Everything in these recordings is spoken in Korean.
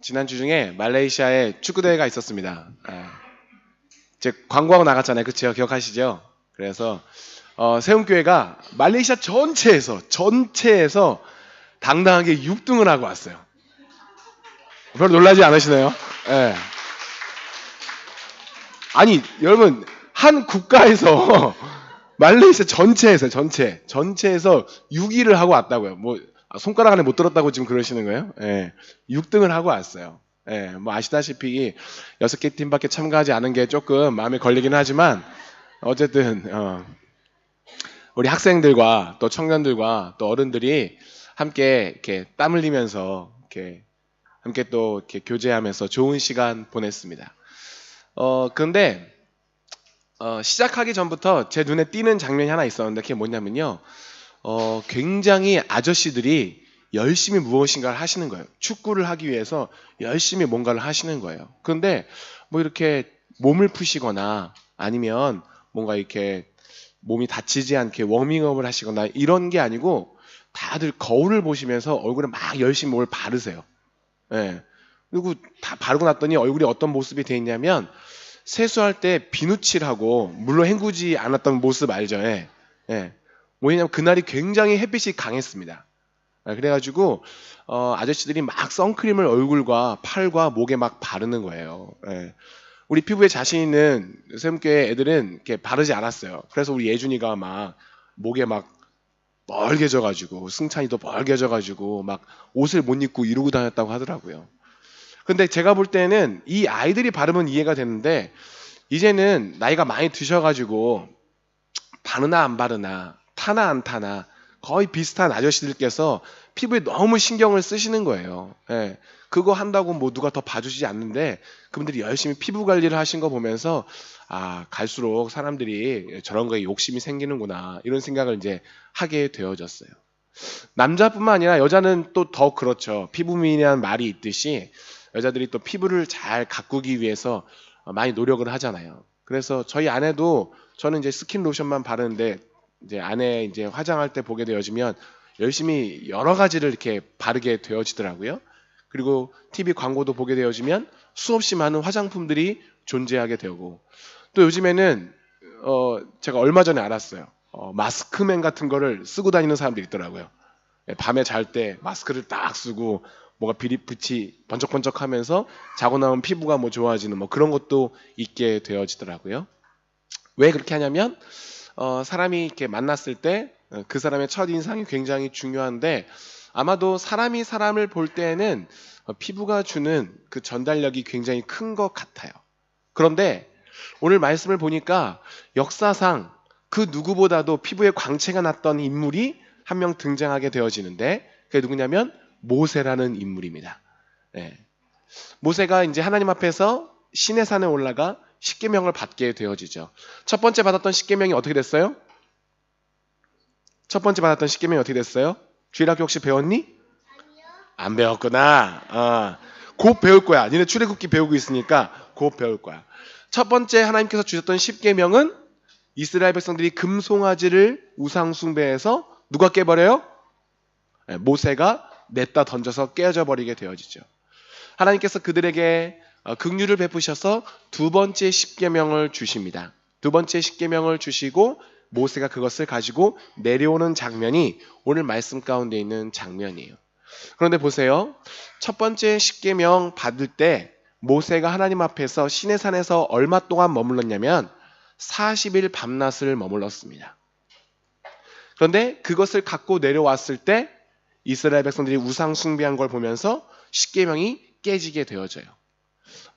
지난주 중에 말레이시아에 축구대회가 있었습니다. 이제 광고하고 나갔잖아요. 그쵸? 기억하시죠? 그래서 세움교회가 말레이시아 전체에서 당당하게 6등을 하고 왔어요. 별로 놀라지 않으시나요? 예. 아니, 여러분, 한 국가에서 말레이시아 전체에서 6위를 하고 왔다고요. 뭐 손가락 안에 못 들었다고 지금 그러시는 거예요? 예. 6등을 하고 왔어요. 예. 뭐 아시다시피 6개 팀밖에 참가하지 않은 게 조금 마음에 걸리긴 하지만 어쨌든 우리 학생들과 또 청년들과 또 어른들이 함께 이렇게 땀 흘리면서 이렇게 함께 또 이렇게 교제하면서 좋은 시간 보냈습니다. 그런데 시작하기 전부터 제 눈에 띄는 장면이 하나 있었는데 그게 뭐냐면요. 굉장히 아저씨들이 열심히 무엇인가를 하시는 거예요. 축구를 하기 위해서 열심히 뭔가를 하시는 거예요. 그런데 뭐 이렇게 몸을 푸시거나 아니면 뭔가 이렇게 몸이 다치지 않게 워밍업을 하시거나 이런 게 아니고 다들 거울을 보시면서 얼굴에 막 열심히 뭘 바르세요. 예. 그리고 다 바르고 났더니 얼굴이 어떤 모습이 돼 있냐면 세수할 때 비누칠하고 물로 헹구지 않았던 모습 알죠? 예. 예. 뭐냐면 그날이 굉장히 햇빛이 강했습니다. 그래가지고 아저씨들이 막 선크림을 얼굴과 팔과 목에 막 바르는 거예요. 예. 우리 피부에 자신 있는 세움교회 애들은 이렇게 바르지 않았어요. 그래서 우리 예준이가 막 목에 막 뻘개져가지고 승찬이도 뻘개져가지고 막 옷을 못 입고 이러고 다녔다고 하더라고요. 근데 제가 볼 때는 이 아이들이 바르면 이해가 되는데 이제는 나이가 많이 드셔가지고 바르나 안 바르나 타나 안 타나 거의 비슷한 아저씨들께서 피부에 너무 신경을 쓰시는 거예요. 예. 그거 한다고 뭐 누가 더 봐주지 않는데 그분들이 열심히 피부 관리를 하신 거 보면서 갈수록 사람들이 저런 거에 욕심이 생기는구나 이런 생각을 이제 하게 되어졌어요. 남자뿐만 아니라 여자는 또 더 그렇죠. 피부 미인이라는 말이 있듯이 여자들이 또 피부를 잘 가꾸기 위해서 많이 노력을 하잖아요. 그래서 저희 아내도 저는 이제 스킨 로션만 바르는데 이제 아내 이제 화장할 때 보게 되어지면 열심히 여러 가지를 이렇게 바르게 되어지더라고요. 그리고 TV 광고도 보게 되어지면 수없이 많은 화장품들이 존재하게 되고 또 요즘에는 제가 얼마 전에 알았어요. 마스크맨 같은 거를 쓰고 다니는 사람들이 있더라고요. 밤에 잘 때 마스크를 딱 쓰고 뭐가 빛이 번쩍번쩍하면서 자고 나면 피부가 뭐 좋아지는 뭐 그런 것도 있게 되어지더라고요. 왜 그렇게 하냐면 사람이 이렇게 만났을 때 그 사람의 첫 인상이 굉장히 중요한데 아마도 사람이 사람을 볼 때에는 피부가 주는 그 전달력이 굉장히 큰 것 같아요. 그런데 오늘 말씀을 보니까 역사상 그 누구보다도 피부에 광채가 났던 인물이 한 명 등장하게 되어지는데 그게 누구냐면 모세라는 인물입니다. 네. 모세가 이제 하나님 앞에서 시내산에 올라가 십계명을 받게 되어지죠. 첫 번째 받았던 십계명이 어떻게 됐어요? 첫 번째 받았던 십계명이 어떻게 됐어요? 주일학교 혹시 배웠니? 안 배웠구나. 곧 배울 거야. 니네 출애굽기 배우고 있으니까 곧 배울 거야. 첫 번째 하나님께서 주셨던 십계명은 이스라엘 백성들이 금송아지를 우상 숭배해서 누가 깨버려요? 모세가 냈다 던져서 깨져 버리게 되어지죠. 하나님께서 그들에게 긍휼을 베푸셔서 두 번째 십계명을 주십니다. 두 번째 십계명을 주시고 모세가 그것을 가지고 내려오는 장면이 오늘 말씀 가운데 있는 장면이에요. 그런데 보세요. 첫 번째 십계명 받을 때 모세가 하나님 앞에서 시내산에서 얼마 동안 머물렀냐면 40일 밤낮을 머물렀습니다. 그런데 그것을 갖고 내려왔을 때 이스라엘 백성들이 우상 숭배한 걸 보면서 십계명이 깨지게 되어져요.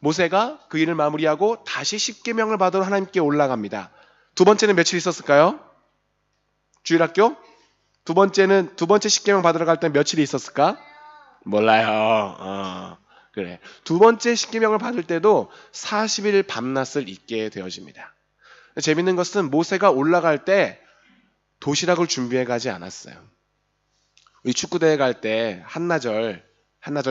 모세가 그 일을 마무리하고 다시 십계명을 받으러 하나님께 올라갑니다. 두 번째는 며칠 있었을까요? 주일학교? 두 번째 십계명 받으러 갈 때 며칠이 있었을까? 몰라요. 그래. 두 번째 십계명을 받을 때도 40일 밤낮을 있게 되어집니다. 재밌는 것은 모세가 올라갈 때 도시락을 준비해 가지 않았어요. 우리 축구대회 갈 때 한나절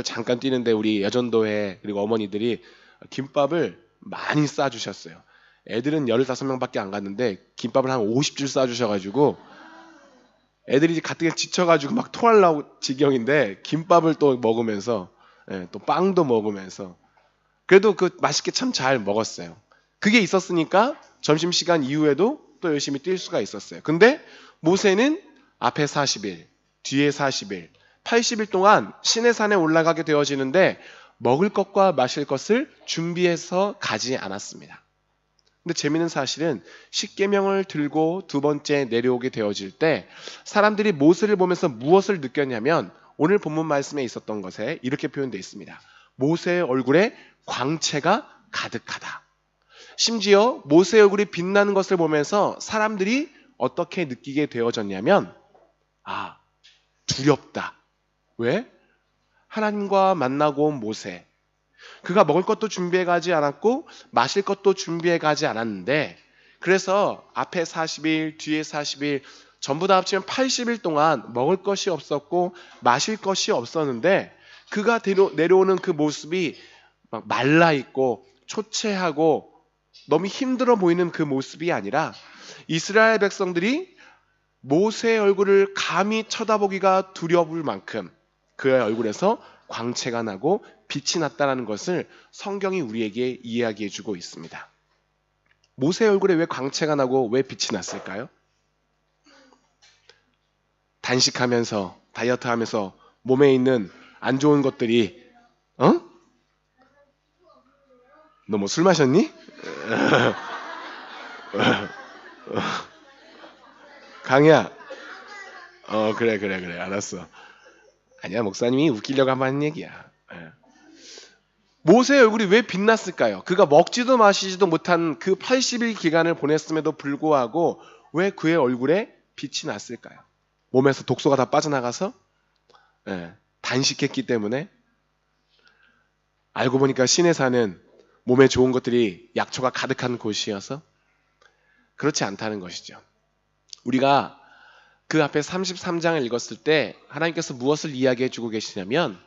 잠깐 뛰는데 우리 여전도회 그리고 어머니들이 김밥을 많이 싸주셨어요. 애들은 15명밖에 안 갔는데 김밥을 한 50줄 싸주셔가지고 애들이 가뜩 지쳐가지고 막 토하려고 지경인데 김밥을 또 먹으면서 예, 또 빵도 먹으면서 그래도 그 맛있게 참 잘 먹었어요. 그게 있었으니까 점심시간 이후에도 또 열심히 뛸 수가 있었어요. 근데 모세는 앞에 40일, 뒤에 40일, 80일 동안 시내산에 올라가게 되어지는데 먹을 것과 마실 것을 준비해서 가지 않았습니다. 근데 재미있는 사실은 십계명을 들고 두 번째 내려오게 되어질 때 사람들이 모세를 보면서 무엇을 느꼈냐면 오늘 본문 말씀에 있었던 것에 이렇게 표현되어 있습니다. 모세의 얼굴에 광채가 가득하다. 심지어 모세의 얼굴이 빛나는 것을 보면서 사람들이 어떻게 느끼게 되어졌냐면 두렵다. 왜? 하나님과 만나고 온 모세. 그가 먹을 것도 준비해 가지 않았고 마실 것도 준비해 가지 않았는데 그래서 앞에 40일, 뒤에 40일 전부 다 합치면 80일 동안 먹을 것이 없었고 마실 것이 없었는데 그가 내려오는 그 모습이 막 말라있고 초췌하고 너무 힘들어 보이는 그 모습이 아니라 이스라엘 백성들이 모세의 얼굴을 감히 쳐다보기가 두려울 만큼 그의 얼굴에서 광채가 나고 빛이 났다는 것을 성경이 우리에게 이야기해 주고 있습니다. 모세의 얼굴에 왜 광채가 나고 왜 빛이 났을까요? 단식하면서 다이어트하면서 몸에 있는 안 좋은 것들이 너 뭐 술 마셨니? 강희야. 그래 알았어. 아니야 목사님이 웃기려고 하는 얘기야. 모세의 얼굴이 왜 빛났을까요? 그가 먹지도 마시지도 못한 그 80일 기간을 보냈음에도 불구하고 왜 그의 얼굴에 빛이 났을까요? 몸에서 독소가 다 빠져나가서 단식했기 때문에 알고 보니까 시내산은 몸에 좋은 것들이 약초가 가득한 곳이어서 그렇지 않다는 것이죠. 우리가 그 앞에 33장을 읽었을 때 하나님께서 무엇을 이야기해 주고 계시냐면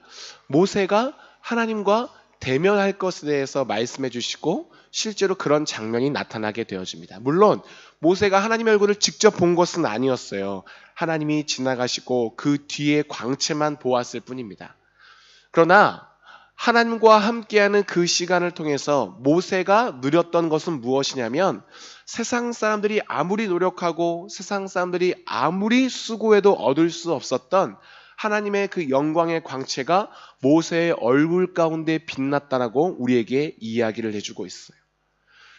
모세가 하나님과 대면할 것에 대해서 말씀해 주시고 실제로 그런 장면이 나타나게 되어집니다. 물론 모세가 하나님의 얼굴을 직접 본 것은 아니었어요. 하나님이 지나가시고 그 뒤에 광채만 보았을 뿐입니다. 그러나 하나님과 함께하는 그 시간을 통해서 모세가 누렸던 것은 무엇이냐면 세상 사람들이 아무리 노력하고 세상 사람들이 아무리 수고해도 얻을 수 없었던 하나님의 그 영광의 광채가 모세의 얼굴 가운데 빛났다라고 우리에게 이야기를 해주고 있어요.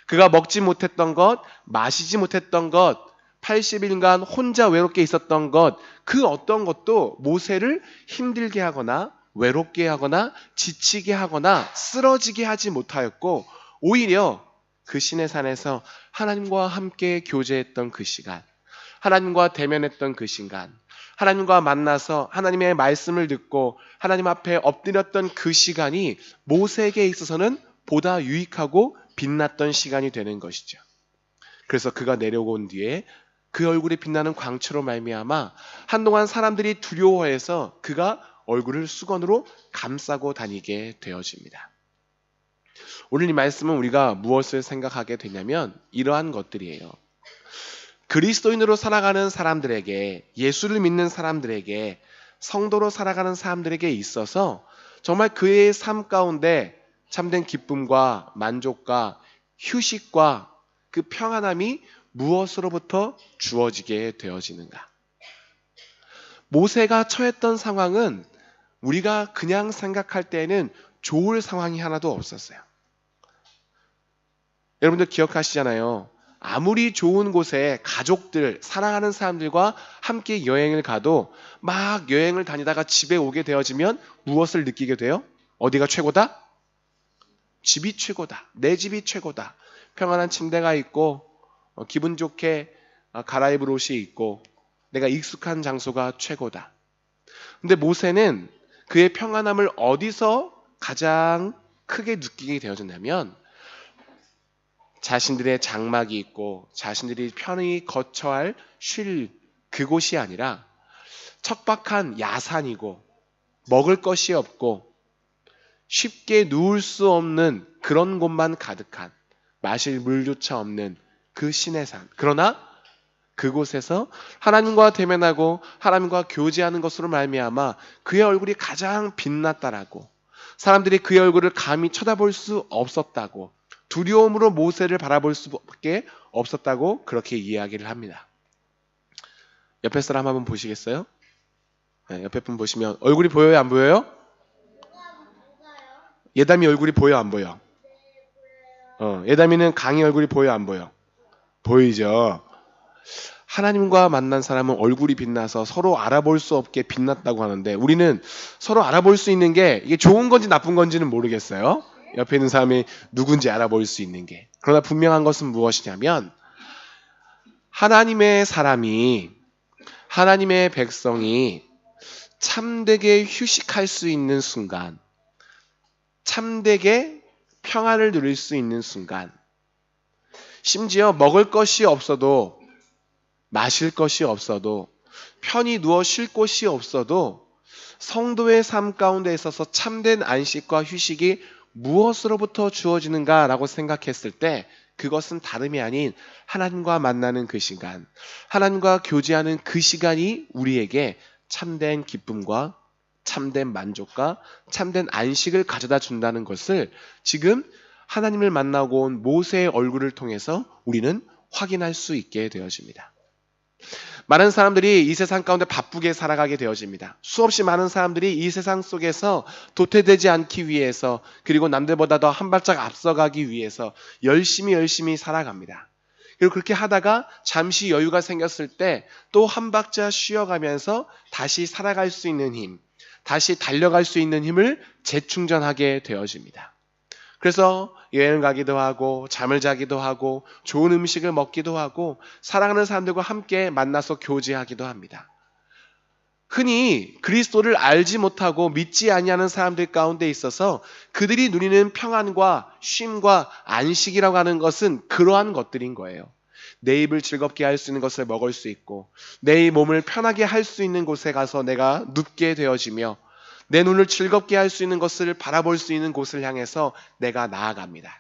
그가 먹지 못했던 것, 마시지 못했던 것, 80일간 혼자 외롭게 있었던 것, 그 어떤 것도 모세를 힘들게 하거나 외롭게 하거나 지치게 하거나 쓰러지게 하지 못하였고 오히려 그 시내산에서 하나님과 함께 교제했던 그 시간, 하나님과 대면했던 그 시간, 하나님과 만나서 하나님의 말씀을 듣고 하나님 앞에 엎드렸던 그 시간이 모세에게 있어서는 보다 유익하고 빛났던 시간이 되는 것이죠. 그래서 그가 내려온 뒤에 그 얼굴이 빛나는 광채로 말미암아 한동안 사람들이 두려워해서 그가 얼굴을 수건으로 감싸고 다니게 되어집니다. 오늘 이 말씀은 우리가 무엇을 생각하게 되냐면 이러한 것들이에요. 그리스도인으로 살아가는 사람들에게, 예수를 믿는 사람들에게, 성도로 살아가는 사람들에게 있어서 정말 그의 삶 가운데 참된 기쁨과 만족과 휴식과 그 평안함이 무엇으로부터 주어지게 되어지는가? 모세가 처했던 상황은 우리가 그냥 생각할 때에는 좋을 상황이 하나도 없었어요. 여러분들 기억하시잖아요. 아무리 좋은 곳에 가족들, 사랑하는 사람들과 함께 여행을 가도 막 여행을 다니다가 집에 오게 되어지면 무엇을 느끼게 돼요? 어디가 최고다? 집이 최고다. 내 집이 최고다. 평안한 침대가 있고 기분 좋게 갈아입을 옷이 있고 내가 익숙한 장소가 최고다. 근데 모세는 그의 평안함을 어디서 가장 크게 느끼게 되어졌냐면 자신들의 장막이 있고 자신들이 편히 거처할 쉴 그곳이 아니라 척박한 야산이고 먹을 것이 없고 쉽게 누울 수 없는 그런 곳만 가득한 마실 물조차 없는 그 시내산. 그러나 그곳에서 하나님과 대면하고 하나님과 교제하는 것으로 말미암아 그의 얼굴이 가장 빛났다라고 사람들이 그의 얼굴을 감히 쳐다볼 수 없었다고, 두려움으로 모세를 바라볼 수밖에 없었다고 그렇게 이야기를 합니다. 옆에 사람 한번 보시겠어요? 네, 옆에 분 보시면 얼굴이 보여요, 안 보여요? 예담이 얼굴이 보여, 안 보여? 예담이는 강의 얼굴이 보여, 안 보여? 보이죠? 하나님과 만난 사람은 얼굴이 빛나서 서로 알아볼 수 없게 빛났다고 하는데, 우리는 서로 알아볼 수 있는 게 이게 좋은 건지 나쁜 건지는 모르겠어요. 옆에 있는 사람이 누군지 알아볼 수 있는 게. 그러나 분명한 것은 무엇이냐면, 하나님의 사람이, 하나님의 백성이 참되게 휴식할 수 있는 순간, 참되게 평안을 누릴 수 있는 순간, 심지어 먹을 것이 없어도, 마실 것이 없어도, 편히 누워 쉴 곳이 없어도 성도의 삶 가운데 있어서 참된 안식과 휴식이 무엇으로부터 주어지는가라고 생각했을 때, 그것은 다름이 아닌 하나님과 만나는 그 시간, 하나님과 교제하는 그 시간이 우리에게 참된 기쁨과 참된 만족과 참된 안식을 가져다 준다는 것을 지금 하나님을 만나고 온 모세의 얼굴을 통해서 우리는 확인할 수 있게 되어집니다. 많은 사람들이 이 세상 가운데 바쁘게 살아가게 되어집니다. 수없이 많은 사람들이 이 세상 속에서 도태되지 않기 위해서, 그리고 남들보다 더 한 발짝 앞서가기 위해서 열심히 살아갑니다. 그리고 그렇게 하다가 잠시 여유가 생겼을 때 또 한 박자 쉬어가면서 다시 살아갈 수 있는 힘, 다시 달려갈 수 있는 힘을 재충전하게 되어집니다. 그래서 여행 가기도 하고, 잠을 자기도 하고, 좋은 음식을 먹기도 하고, 사랑하는 사람들과 함께 만나서 교제하기도 합니다. 흔히 그리스도를 알지 못하고 믿지 아니하는 사람들 가운데 있어서 그들이 누리는 평안과 쉼과 안식이라고 하는 것은 그러한 것들인 거예요. 내 입을 즐겁게 할 수 있는 것을 먹을 수 있고, 내 몸을 편하게 할 수 있는 곳에 가서 내가 눕게 되어지며, 내 눈을 즐겁게 할 수 있는 것을 바라볼 수 있는 곳을 향해서 내가 나아갑니다.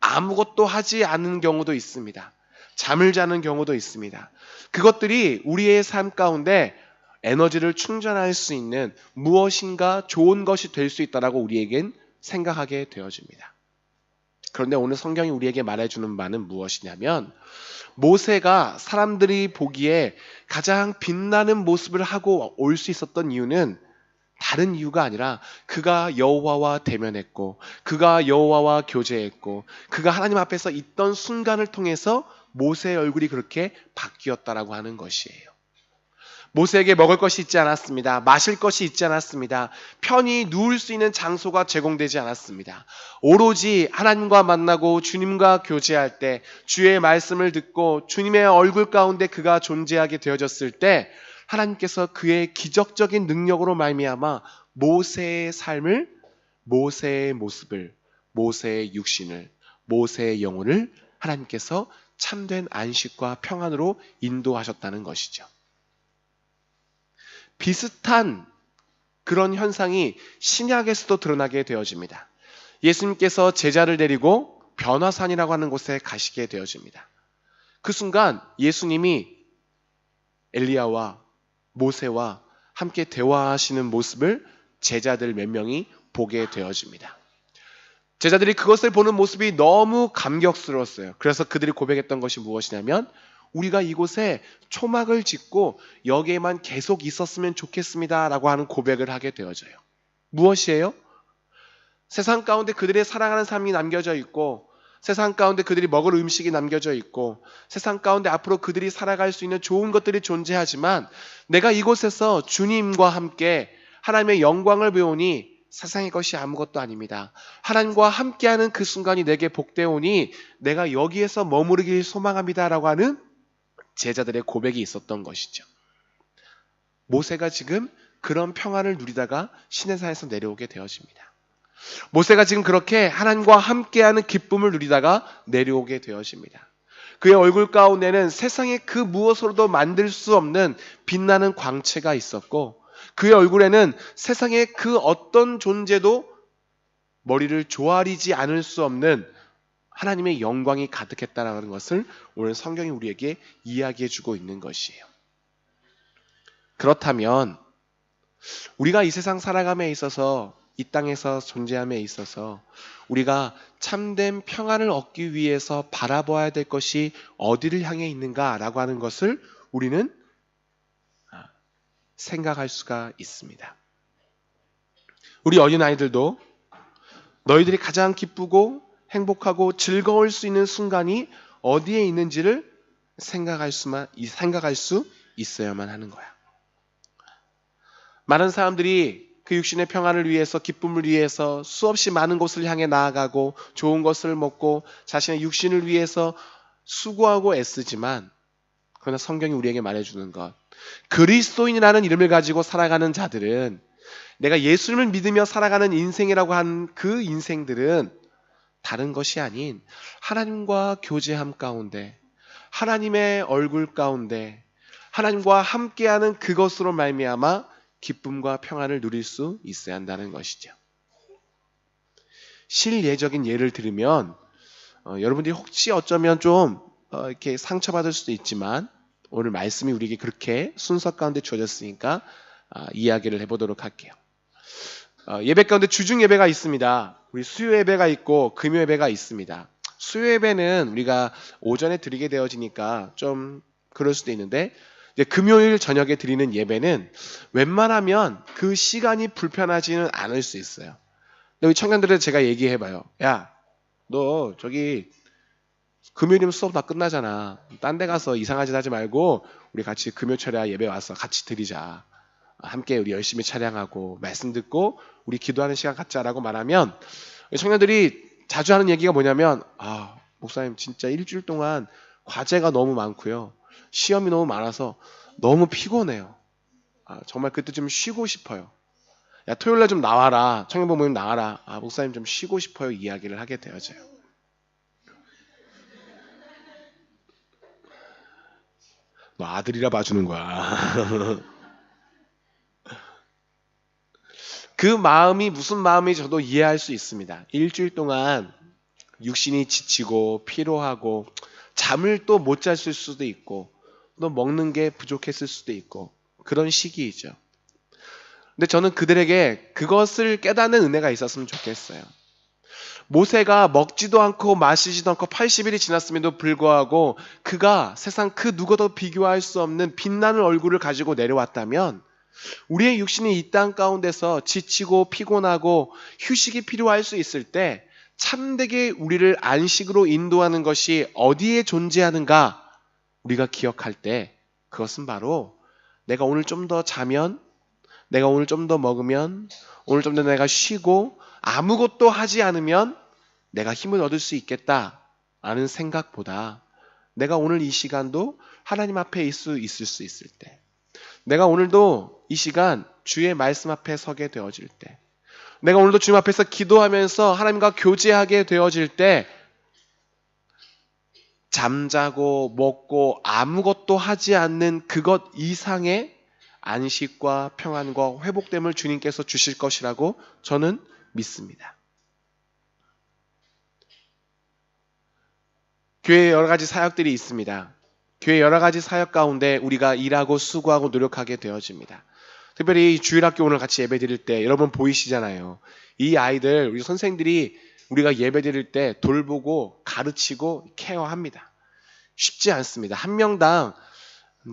아무것도 하지 않는 경우도 있습니다. 잠을 자는 경우도 있습니다. 그것들이 우리의 삶 가운데 에너지를 충전할 수 있는 무엇인가 좋은 것이 될 수 있다라고 우리에겐 생각하게 되어집니다. 그런데 오늘 성경이 우리에게 말해주는 바는 무엇이냐면, 모세가 사람들이 보기에 가장 빛나는 모습을 하고 올 수 있었던 이유는 다른 이유가 아니라 그가 여호와와 대면했고, 그가 여호와와 교제했고, 그가 하나님 앞에서 있던 순간을 통해서 모세의 얼굴이 그렇게 바뀌었다라고 하는 것이에요. 모세에게 먹을 것이 있지 않았습니다. 마실 것이 있지 않았습니다. 편히 누울 수 있는 장소가 제공되지 않았습니다. 오로지 하나님과 만나고 주님과 교제할 때, 주의 말씀을 듣고 주님의 얼굴 가운데 그가 존재하게 되어졌을 때, 하나님께서 그의 기적적인 능력으로 말미암아 모세의 삶을, 모세의 모습을, 모세의 육신을, 모세의 영혼을 하나님께서 참된 안식과 평안으로 인도하셨다는 것이죠. 비슷한 그런 현상이 신약에서도 드러나게 되어집니다. 예수님께서 제자를 데리고 변화산이라고 하는 곳에 가시게 되어집니다. 그 순간 예수님이 엘리야와 모세와 함께 대화하시는 모습을 제자들 몇 명이 보게 되어집니다. 제자들이 그것을 보는 모습이 너무 감격스러웠어요. 그래서 그들이 고백했던 것이 무엇이냐면, 우리가 이곳에 초막을 짓고 여기에만 계속 있었으면 좋겠습니다 라고 하는 고백을 하게 되어져요. 무엇이에요? 세상 가운데 그들의 사랑하는 삶이 남겨져 있고, 세상 가운데 그들이 먹을 음식이 남겨져 있고, 세상 가운데 앞으로 그들이 살아갈 수 있는 좋은 것들이 존재하지만, 내가 이곳에서 주님과 함께 하나님의 영광을 배우니 세상의 것이 아무것도 아닙니다. 하나님과 함께하는 그 순간이 내게 복되오니 내가 여기에서 머무르길 소망합니다 라고 하는 제자들의 고백이 있었던 것이죠. 모세가 지금 그런 평안을 누리다가 시내산에서 내려오게 되어집니다. 모세가 지금 그렇게 하나님과 함께하는 기쁨을 누리다가 내려오게 되어집니다. 그의 얼굴 가운데는 세상의 그 무엇으로도 만들 수 없는 빛나는 광채가 있었고, 그의 얼굴에는 세상의 그 어떤 존재도 머리를 조아리지 않을 수 없는 하나님의 영광이 가득했다는 것을 오늘 성경이 우리에게 이야기해 주고 있는 것이에요. 그렇다면 우리가 이 세상 살아감에 있어서 이 땅에서 존재함에 있어서 우리가 참된 평안을 얻기 위해서 바라봐야 될 것이 어디를 향해 있는가라고 하는 것을 우리는 생각할 수가 있습니다. 우리 어린아이들도 너희들이 가장 기쁘고 행복하고 즐거울 수 있는 순간이 어디에 있는지를 생각할 수 있어야만 하는 거야. 많은 사람들이 그 육신의 평안을 위해서, 기쁨을 위해서 수없이 많은 곳을 향해 나아가고 좋은 것을 먹고 자신의 육신을 위해서 수고하고 애쓰지만, 그러나 성경이 우리에게 말해주는 것, 그리스도인이라는 이름을 가지고 살아가는 자들은, 내가 예수님을 믿으며 살아가는 인생이라고 한 그 인생들은 다른 것이 아닌 하나님과 교제함 가운데, 하나님의 얼굴 가운데 하나님과 함께하는 그것으로 말미암아 기쁨과 평안을 누릴 수 있어야 한다는 것이죠. 실예적인 예를 들으면 여러분들이 혹시 어쩌면 좀 이렇게 상처받을 수도 있지만, 오늘 말씀이 우리에게 그렇게 순서 가운데 주어졌으니까 이야기를 해보도록 할게요. 예배 가운데 주중 예배가 있습니다. 우리 수요 예배가 있고 금요 예배가 있습니다. 수요 예배는 우리가 오전에 드리게 되어지니까 좀 그럴 수도 있는데, 이제 금요일 저녁에 드리는 예배는 웬만하면 그 시간이 불편하지는 않을 수 있어요. 근데 우리 청년들한테 제가 얘기해봐요. 야, 너 저기 금요일이면 수업 다 끝나잖아. 딴 데 가서 이상한 짓 하지 말고 우리 같이 금요철야 예배 와서 같이 드리자. 함께 우리 열심히 찬양하고 말씀 듣고 우리 기도하는 시간 갖자라고 말하면, 청년들이 자주 하는 얘기가 뭐냐면, 목사님 진짜 일주일 동안 과제가 너무 많고요, 시험이 너무 많아서 너무 피곤해요. 정말 그때 좀 쉬고 싶어요. 야, 토요일날 좀 나와라. 청년부 모임 나와라. 목사님 좀 쉬고 싶어요. 이야기를 하게 되어져요. 너 아들이라 봐주는 거야. 그 마음이 무슨 마음인지 저도 이해할 수 있습니다. 일주일 동안 육신이 지치고 피로하고 잠을 또 못 잤을 수도 있고 또 먹는 게 부족했을 수도 있고 그런 시기이죠. 근데 저는 그들에게 그것을 깨닫는 은혜가 있었으면 좋겠어요. 모세가 먹지도 않고 마시지도 않고 80일이 지났음에도 불구하고 그가 세상 그 누구도 비교할 수 없는 빛나는 얼굴을 가지고 내려왔다면, 우리의 육신이 이 땅 가운데서 지치고 피곤하고 휴식이 필요할 수 있을 때 참되게 우리를 안식으로 인도하는 것이 어디에 존재하는가 우리가 기억할 때, 그것은 바로 내가 오늘 좀 더 자면, 내가 오늘 좀 더 먹으면, 오늘 좀 더 내가 쉬고 아무것도 하지 않으면 내가 힘을 얻을 수 있겠다라는 생각보다, 내가 오늘 이 시간도 하나님 앞에 있을 수 있을 때, 내가 오늘도 이 시간 주의 말씀 앞에 서게 되어질 때, 내가 오늘도 주님 앞에서 기도하면서 하나님과 교제하게 되어질 때, 잠자고 먹고 아무것도 하지 않는 그것 이상의 안식과 평안과 회복됨을 주님께서 주실 것이라고 저는 믿습니다. 교회에 여러 가지 사역들이 있습니다. 교회 여러 가지 사역 가운데 우리가 일하고 수고하고 노력하게 되어집니다. 특별히 주일학교 오늘 같이 예배 드릴 때 여러분 보이시잖아요. 이 아이들, 우리 선생님들이 우리가 예배 드릴 때 돌보고 가르치고 케어합니다. 쉽지 않습니다. 한 명당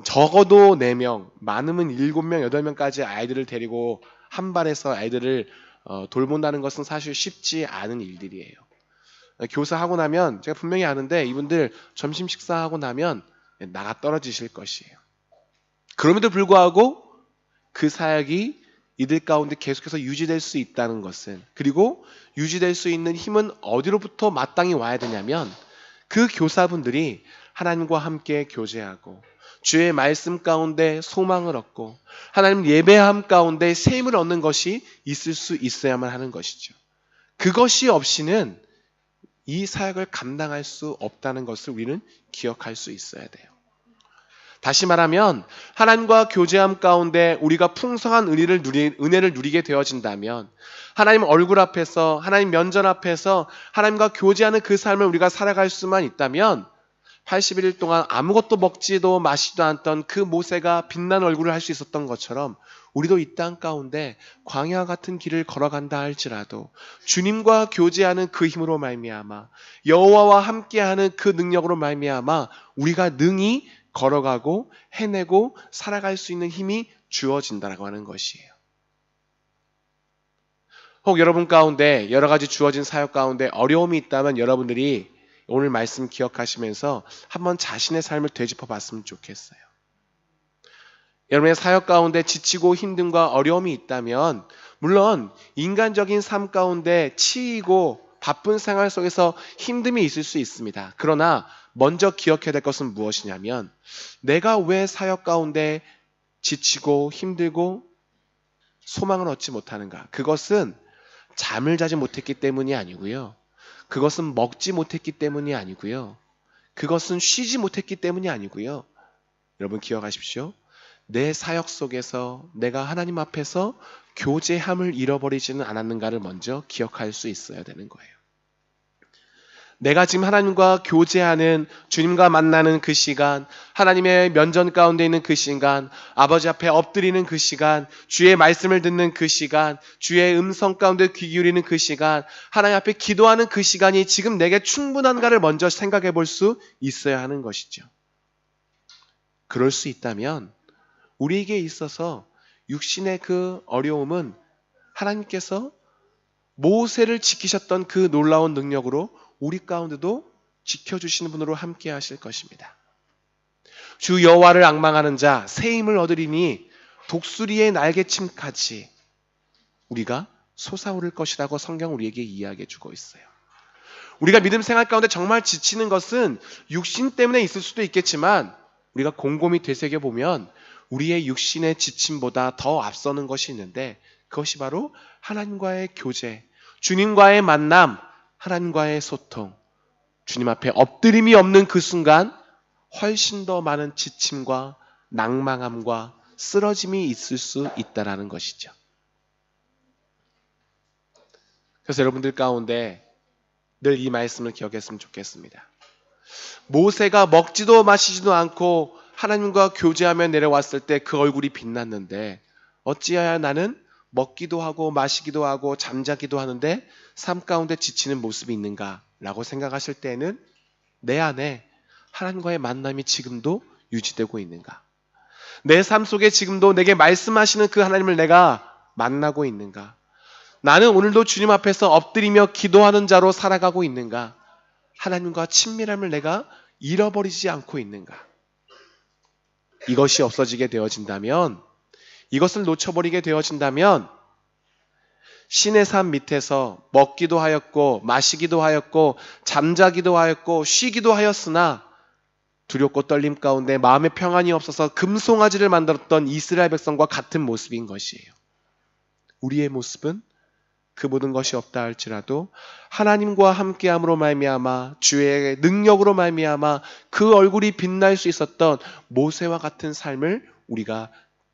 적어도 4명, 많으면 7명, 8명까지 아이들을 데리고 한 발에서 아이들을 돌본다는 것은 사실 쉽지 않은 일들이에요. 교사하고 나면 제가 분명히 아는데 이분들 점심 식사하고 나면 나가 떨어지실 것이에요. 그럼에도 불구하고 그 사역이 이들 가운데 계속해서 유지될 수 있다는 것은, 그리고 유지될 수 있는 힘은 어디로부터 마땅히 와야 되냐면, 그 교사분들이 하나님과 함께 교제하고 주의 말씀 가운데 소망을 얻고 하나님 예배함 가운데 셈을 얻는 것이 있을 수 있어야만 하는 것이죠. 그것이 없이는 이 사역을 감당할 수 없다는 것을 우리는 기억할 수 있어야 돼요. 다시 말하면 하나님과 교제함 가운데 우리가 풍성한 은혜를 누리게 되어진다면, 하나님 얼굴 앞에서, 하나님 면전 앞에서 하나님과 교제하는 그 삶을 우리가 살아갈 수만 있다면, 80일 동안 아무것도 먹지도 마시지도 않던 그 모세가 빛난 얼굴을 할 수 있었던 것처럼 우리도 이 땅 가운데 광야 같은 길을 걸어간다 할지라도 주님과 교제하는 그 힘으로 말미암아 여호와와 함께하는 그 능력으로 말미암아 우리가 능히 걸어가고 해내고 살아갈 수 있는 힘이 주어진다라고 하는 것이에요. 혹 여러분 가운데 여러 가지 주어진 사역 가운데 어려움이 있다면 여러분들이 오늘 말씀 기억하시면서 한번 자신의 삶을 되짚어 봤으면 좋겠어요. 여러분의 사역 가운데 지치고 힘듦과 어려움이 있다면 물론 인간적인 삶 가운데 치이고 바쁜 생활 속에서 힘듦이 있을 수 있습니다. 그러나 먼저 기억해야 될 것은 무엇이냐면 내가 왜 사역 가운데 지치고 힘들고 소망을 얻지 못하는가? 그것은 잠을 자지 못했기 때문이 아니고요. 그것은 먹지 못했기 때문이 아니고요. 그것은 쉬지 못했기 때문이 아니고요. 여러분 기억하십시오. 내 사역 속에서 내가 하나님 앞에서 교제함을 잃어버리지는 않았는가를 먼저 기억할 수 있어야 되는 거예요. 내가 지금 하나님과 교제하는 주님과 만나는 그 시간, 하나님의 면전 가운데 있는 그 시간, 아버지 앞에 엎드리는 그 시간, 주의 말씀을 듣는 그 시간, 주의 음성 가운데 귀 기울이는 그 시간, 하나님 앞에 기도하는 그 시간이 지금 내게 충분한가를 먼저 생각해 볼 수 있어야 하는 것이죠. 그럴 수 있다면 우리에게 있어서 육신의 그 어려움은 하나님께서 모세를 지키셨던 그 놀라운 능력으로 우리 가운데도 지켜주시는 분으로 함께 하실 것입니다. 주 여호와를 앙망하는 자 새 힘을 얻으리니 독수리의 날개침같이 우리가 솟아오를 것이라고 성경 우리에게 이야기해 주고 있어요. 우리가 믿음 생활 가운데 정말 지치는 것은 육신 때문에 있을 수도 있겠지만 우리가 곰곰이 되새겨보면 우리의 육신의 지침보다 더 앞서는 것이 있는데 그것이 바로 하나님과의 교제, 주님과의 만남, 하나님과의 소통, 주님 앞에 엎드림이 없는 그 순간 훨씬 더 많은 지침과 낭망함과 쓰러짐이 있을 수 있다는 것이죠. 그래서 여러분들 가운데 늘 이 말씀을 기억했으면 좋겠습니다. 모세가 먹지도 마시지도 않고 하나님과 교제하며 내려왔을 때 그 얼굴이 빛났는데 어찌하여 나는 먹기도 하고 마시기도 하고 잠자기도 하는데 삶 가운데 지치는 모습이 있는가 라고 생각하실 때에는 내 안에 하나님과의 만남이 지금도 유지되고 있는가? 내 삶 속에 지금도 내게 말씀하시는 그 하나님을 내가 만나고 있는가? 나는 오늘도 주님 앞에서 엎드리며 기도하는 자로 살아가고 있는가? 하나님과 친밀함을 내가 잃어버리지 않고 있는가? 이것이 없어지게 되어진다면, 이것을 놓쳐버리게 되어진다면 신의 삶 밑에서 먹기도 하였고 마시기도 하였고 잠자기도 하였고 쉬기도 하였으나 두렵고 떨림 가운데 마음의 평안이 없어서 금송아지를 만들었던 이스라엘 백성과 같은 모습인 것이에요. 우리의 모습은 그 모든 것이 없다 할지라도 하나님과 함께함으로 말미암아 주의 능력으로 말미암아 그 얼굴이 빛날 수 있었던 모세와 같은 삶을 우리가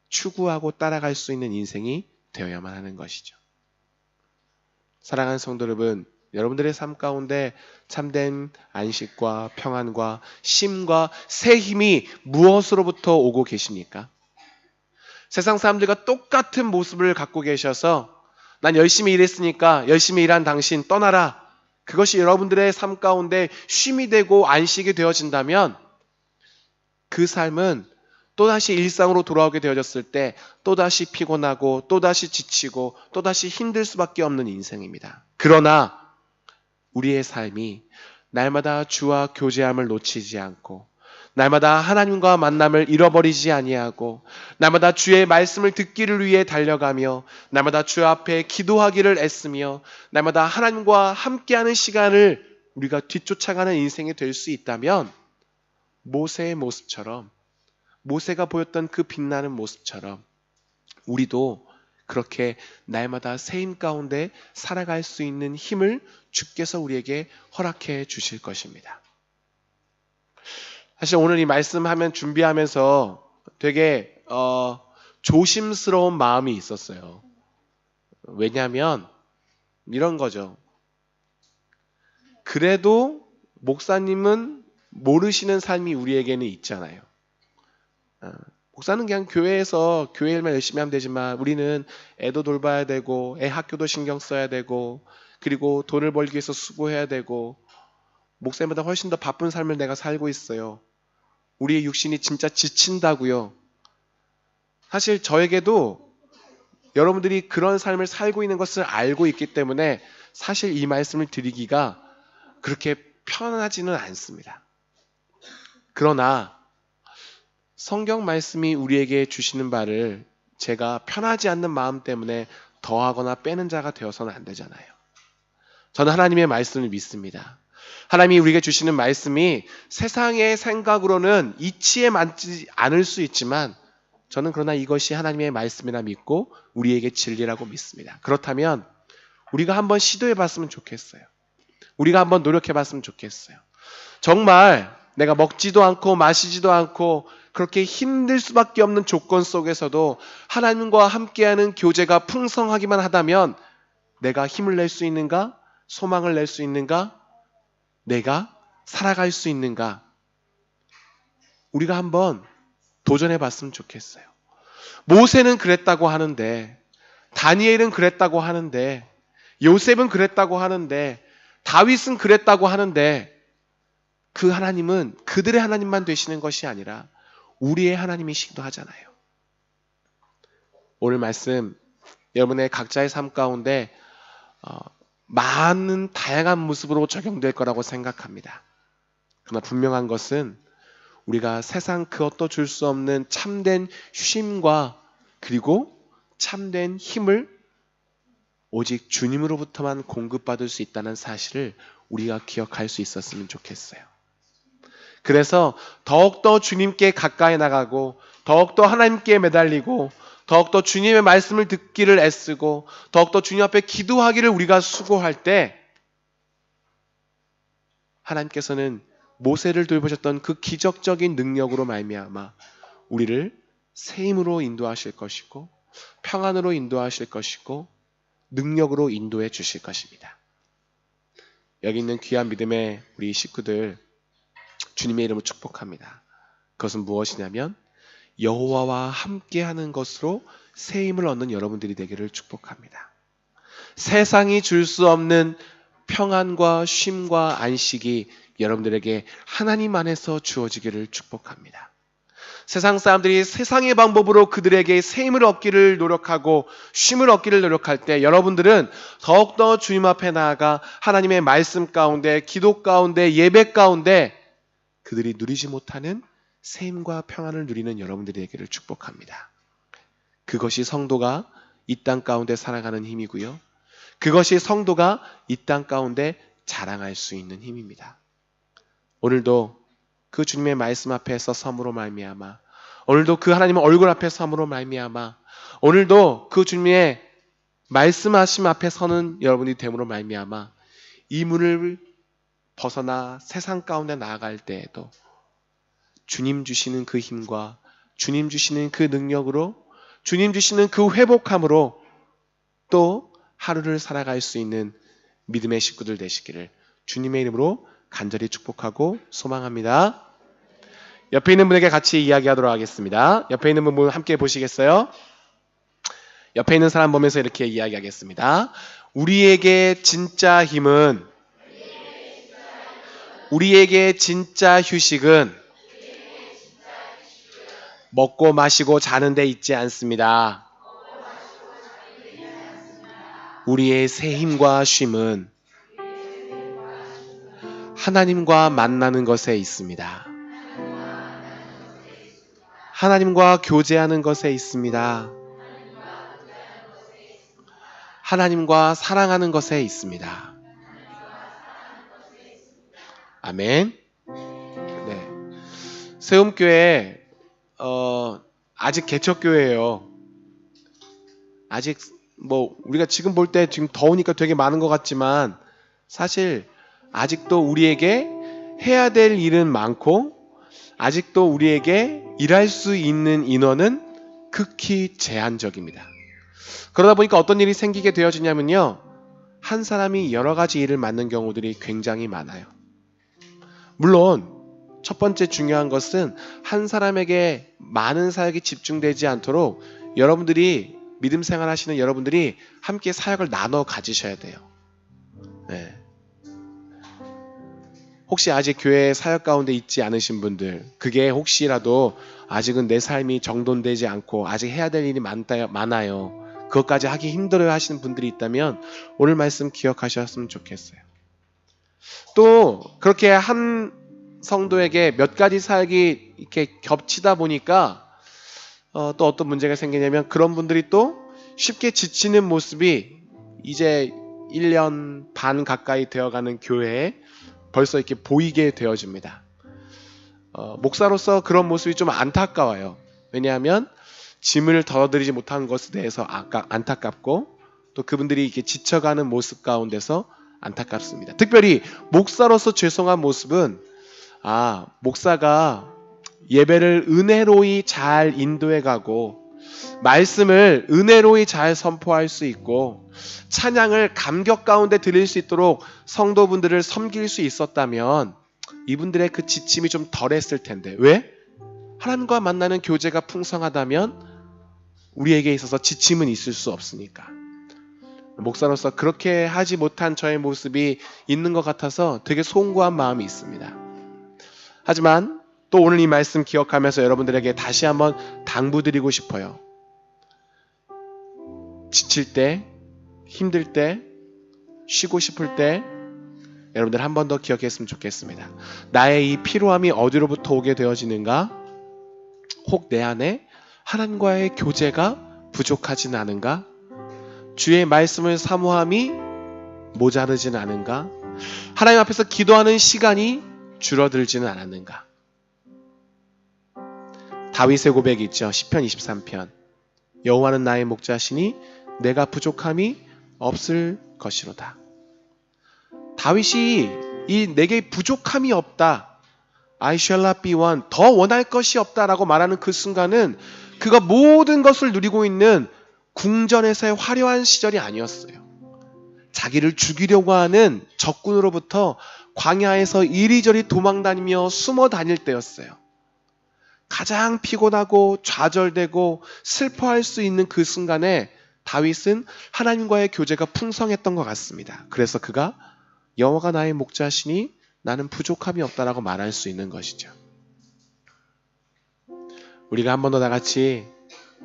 추구하고 따라갈 수 있는 인생이 되어야만 하는 것이죠. 사랑하는 성도 여러분, 여러분들의 삶 가운데 참된 안식과 평안과 쉼과 새 힘이 무엇으로부터 오고 계십니까? 세상 사람들과 똑같은 모습을 갖고 계셔서 난 열심히 일했으니까 열심히 일한 당신 떠나라. 그것이 여러분들의 삶 가운데 쉼이 되고 안식이 되어진다면 그 삶은 또다시 일상으로 돌아오게 되어졌을 때 또다시 피곤하고 또다시 지치고 또다시 힘들 수밖에 없는 인생입니다. 그러나 우리의 삶이 날마다 주와 교제함을 놓치지 않고 날마다 하나님과 만남을 잃어버리지 아니하고 날마다 주의 말씀을 듣기를 위해 달려가며 날마다 주 앞에 기도하기를 애쓰며 날마다 하나님과 함께하는 시간을 우리가 뒤쫓아가는 인생이 될 수 있다면 모세의 모습처럼 모세가 보였던 그 빛나는 모습처럼 우리도 그렇게 날마다 새 힘 가운데 살아갈 수 있는 힘을 주께서 우리에게 허락해 주실 것입니다. 사실 오늘 이 말씀하면 준비하면서 되게 조심스러운 마음이 있었어요. 왜냐하면 이런 거죠. 그래도 목사님은 모르시는 삶이 우리에게는 있잖아요. 목사는 그냥 교회에서 교회 일만 열심히 하면 되지만 우리는 애도 돌봐야 되고 애 학교도 신경 써야 되고 그리고 돈을 벌기 위해서 수고해야 되고 목사님보다 훨씬 더 바쁜 삶을 내가 살고 있어요. 우리의 육신이 진짜 지친다고요. 사실 저에게도 여러분들이 그런 삶을 살고 있는 것을 알고 있기 때문에 사실 이 말씀을 드리기가 그렇게 편하지는 않습니다. 그러나 성경 말씀이 우리에게 주시는 바를 제가 편하지 않는 마음 때문에 더하거나 빼는 자가 되어서는 안 되잖아요. 저는 하나님의 말씀을 믿습니다. 하나님이 우리에게 주시는 말씀이 세상의 생각으로는 이치에 맞지 않을 수 있지만 저는 그러나 이것이 하나님의 말씀이라 믿고 우리에게 진리라고 믿습니다. 그렇다면 우리가 한번 시도해 봤으면 좋겠어요. 우리가 한번 노력해 봤으면 좋겠어요. 정말 내가 먹지도 않고 마시지도 않고 그렇게 힘들 수밖에 없는 조건 속에서도 하나님과 함께하는 교제가 풍성하기만 하다면 내가 힘을 낼 수 있는가? 소망을 낼 수 있는가? 내가 살아갈 수 있는가? 우리가 한번 도전해 봤으면 좋겠어요. 모세는 그랬다고 하는데, 다니엘은 그랬다고 하는데, 요셉은 그랬다고 하는데, 다윗은 그랬다고 하는데, 그 하나님은 그들의 하나님만 되시는 것이 아니라 우리의 하나님이시기도 하잖아요. 오늘 말씀 여러분의 각자의 삶 가운데 많은 다양한 모습으로 적용될 거라고 생각합니다. 그러나 분명한 것은 우리가 세상 그 어떠 줄 수 없는 참된 쉼과 그리고 참된 힘을 오직 주님으로부터만 공급받을 수 있다는 사실을 우리가 기억할 수 있었으면 좋겠어요. 그래서 더욱더 주님께 가까이 나가고 더욱더 하나님께 매달리고 더욱더 주님의 말씀을 듣기를 애쓰고 더욱더 주님 앞에 기도하기를 우리가 수고할 때 하나님께서는 모세를 돌보셨던 그 기적적인 능력으로 말미암아 우리를 새 힘으로 인도하실 것이고 평안으로 인도하실 것이고 능력으로 인도해 주실 것입니다. 여기 있는 귀한 믿음의 우리 식구들 주님의 이름으로 축복합니다. 그것은 무엇이냐면 여호와와 함께하는 것으로 새 힘을 얻는 여러분들이 되기를 축복합니다. 세상이 줄 수 없는 평안과 쉼과 안식이 여러분들에게 하나님 안에서 주어지기를 축복합니다. 세상 사람들이 세상의 방법으로 그들에게 새 힘을 얻기를 노력하고 쉼을 얻기를 노력할 때 여러분들은 더욱더 주님 앞에 나아가 하나님의 말씀 가운데 기도 가운데 예배 가운데 그들이 누리지 못하는 새 힘과 평안을 누리는 여러분들이 되기를 축복합니다. 그것이 성도가 이 땅 가운데 살아가는 힘이고요. 그것이 성도가 이 땅 가운데 자랑할 수 있는 힘입니다. 오늘도 그 주님의 말씀 앞에 서섬으로 말미암아 오늘도 그 하나님의 얼굴 앞에 섬으로 말미암아 오늘도 그 주님의 말씀하심 앞에 서는 여러분이 됨으로 말미암아 이 문을 벗어나 세상 가운데 나아갈 때에도 주님 주시는 그 힘과 주님 주시는 그 능력으로 주님 주시는 그 회복함으로 또 하루를 살아갈 수 있는 믿음의 식구들 되시기를 주님의 이름으로 간절히 축복하고 소망합니다. 옆에 있는 분에게 같이 이야기하도록 하겠습니다. 옆에 있는 분 함께 보시겠어요? 옆에 있는 사람 보면서 이렇게 이야기하겠습니다. 우리에게 진짜 힘은 우리에게 진짜 휴식은 먹고 마시고 자는 데 있지 않습니다. 우리의 새 힘과 쉼은 하나님과 만나는 것에 있습니다. 하나님과 교제하는 것에 있습니다. 하나님과 사랑하는 것에 있습니다. 아멘. 네. 세움교회 아직 개척교회예요. 아직 우리가 지금 볼 때 지금 더우니까 되게 많은 것 같지만 사실 아직도 우리에게 해야 될 일은 많고 아직도 우리에게 일할 수 있는 인원은 극히 제한적입니다. 그러다 보니까 어떤 일이 생기게 되어지냐면요. 한 사람이 여러 가지 일을 맡는 경우들이 굉장히 많아요. 물론 첫 번째 중요한 것은 한 사람에게 많은 사역이 집중되지 않도록 여러분들이 믿음 생활 하시는 여러분들이 함께 사역을 나눠 가지셔야 돼요. 네. 혹시 아직 교회 사역 가운데 있지 않으신 분들, 그게 혹시라도 아직은 내 삶이 정돈되지 않고 아직 해야 될 일이 많아요. 그것까지 하기 힘들어요 하시는 분들이 있다면 오늘 말씀 기억하셨으면 좋겠어요. 또 그렇게 한 성도에게 몇 가지 사역이 이렇게 겹치다 보니까 또 어떤 문제가 생기냐면 그런 분들이 또 쉽게 지치는 모습이 이제 1년 반 가까이 되어가는 교회에 벌써 이렇게 보이게 되어집니다. 목사로서 그런 모습이 좀 안타까워요. 왜냐하면 짐을 덜어드리지 못한 것에 대해서 안타깝고 또 그분들이 이렇게 지쳐가는 모습 가운데서 안타깝습니다. 특별히 목사로서 죄송한 모습은 목사가 예배를 은혜로이 잘 인도해가고 말씀을 은혜로이 잘 선포할 수 있고 찬양을 감격 가운데 드릴 수 있도록 성도분들을 섬길 수 있었다면 이분들의 그 지침이 좀 덜했을 텐데 왜? 하나님과 만나는 교제가 풍성하다면 우리에게 있어서 지침은 있을 수 없으니까. 목사로서 그렇게 하지 못한 저의 모습이 있는 것 같아서 되게 송구한 마음이 있습니다. 하지만 또 오늘 이 말씀 기억하면서 여러분들에게 다시 한번 당부드리고 싶어요. 지칠 때, 힘들 때, 쉬고 싶을 때 여러분들 한 번 더 기억했으면 좋겠습니다. 나의 이 피로함이 어디로부터 오게 되어지는가? 혹 내 안에 하나님과의 교제가 부족하진 않은가? 주의 말씀을 사모함이 모자르진 않은가? 하나님 앞에서 기도하는 시간이 줄어들지는 않았는가? 다윗의 고백이 있죠. 시편 23편. 여호와는 나의 목자시니 내가 부족함이 없을 것이로다. 다윗이 이 내게 부족함이 없다. I shall not be one. 더 원할 것이 없다라고 말하는 그 순간은 그가 모든 것을 누리고 있는 궁전에서의 화려한 시절이 아니었어요. 자기를 죽이려고 하는 적군으로부터 광야에서 이리저리 도망다니며 숨어 다닐 때였어요. 가장 피곤하고 좌절되고 슬퍼할 수 있는 그 순간에 다윗은 하나님과의 교제가 풍성했던 것 같습니다. 그래서 그가 여호와가 나의 목자시니 나는 부족함이 없다라고 말할 수 있는 것이죠. 우리가 한 번 더 다 같이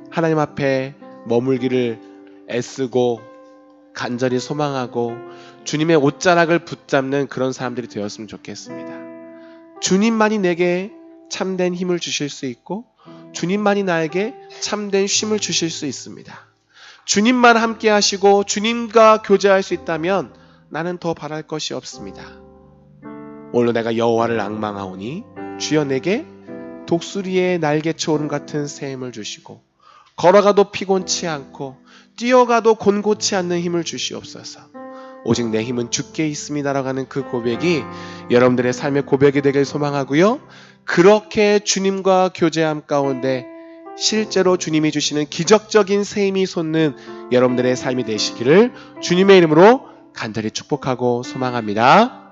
하나님 앞에 머물기를 애쓰고 간절히 소망하고 주님의 옷자락을 붙잡는 그런 사람들이 되었으면 좋겠습니다. 주님만이 내게 참된 힘을 주실 수 있고 주님만이 나에게 참된 쉼을 주실 수 있습니다. 주님만 함께 하시고 주님과 교제할 수 있다면 나는 더 바랄 것이 없습니다. 오늘 내가 여호와를 앙망하오니 주여 내게 독수리의 날개초름 같은 새 힘을 주시고 걸어가도 피곤치 않고 뛰어가도 곤고치 않는 힘을 주시옵소서. 오직 내 힘은 주께 있습니다라고 하는 그 고백이 여러분들의 삶의 고백이 되길 소망하고요. 그렇게 주님과 교제함 가운데 실제로 주님이 주시는 기적적인 새 힘이 솟는 여러분들의 삶이 되시기를 주님의 이름으로 간절히 축복하고 소망합니다.